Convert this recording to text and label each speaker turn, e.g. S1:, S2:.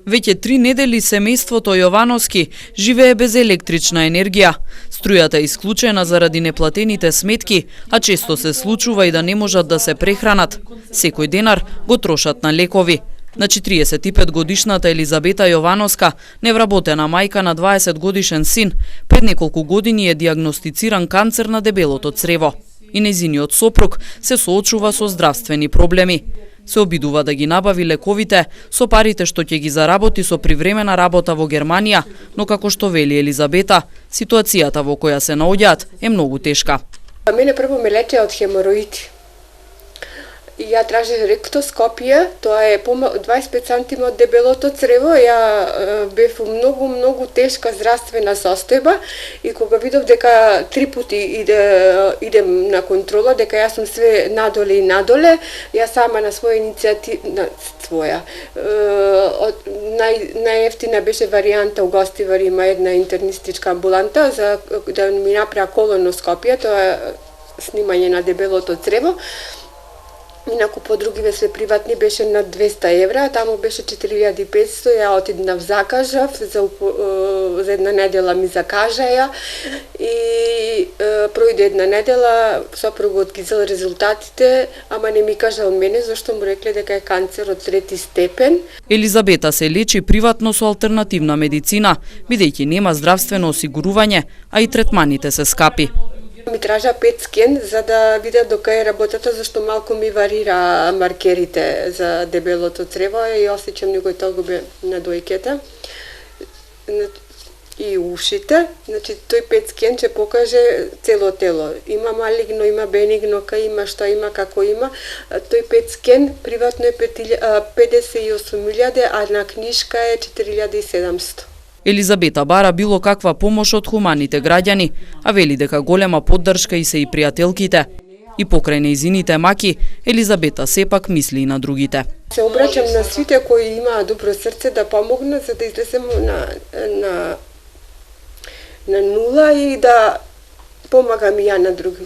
S1: Веќе 3 недели семејството Јовановски живее без електрична енергија. Струјата е исклучена заради неплатените сметки, а често се случува и да не можат да се прехранат. Секој денар го трошат на лекови. На 45 годишната Елизабета Јовановска, невработена мајка на 20 годишен син, пред неколку години е диагностициран канцер на дебелото црево. И нејзиниот сопруг се соочува со здравствени проблеми. Се обидува да ги набави лековите со парите што ќе ги заработи со привремена работа во Германија, но како што вели Елизабета, ситуацијата во која се наоѓаат е многу тешка.
S2: Мене прво ме лечеа од хемороиди. И ја тражих ректоскопија, тоа е 25 см од дебелото црево, ја бев многу тешка здравствена состојба и кога видов дека 3 пати идем на контрола, дека јас сум све надоле и надоле, ја сама на своја иницијатива, најефтина беше варијанта у Гостивар, има една интернистичка амбуланта за да ми направи колоноскопија, тоа е снимање на дебелото црево. Инаку по другиве све приватни беше на 200 евра, таму беше 4500, ја отиднав закажав, за една недела ми закажаја и пројде една недела, сопругот ги зел резултатите, ама не ми кажал мене, зашто му рекле дека е канцер од 3 степен.
S1: Елизабета се лечи приватно со алтернативна медицина, бидејќи нема здравствено осигурување, а и третманите се скапи.
S2: Ми тража PET скен за да видат дока е работата, зашто малку ми варира маркерите за дебелото црево и осеќам некој толгубе на дојката и ушите. Значи, тој PET скен ќе покаже цело тело. Има малигно, има бенигно, има што има, како има. Тој PET скен приватно е 58.000, а на книжка е 4.700.
S1: Елизабета бара било каква помош од хуманите граѓани, а вели дека голема поддршка и се и пријателките. И покрај нејзините маки, Елизабета сепак мисли и на другите.
S2: Се обраќам на сите кои имаат добро срце да помогнат за да излезем на нула и да помагам и ја на други.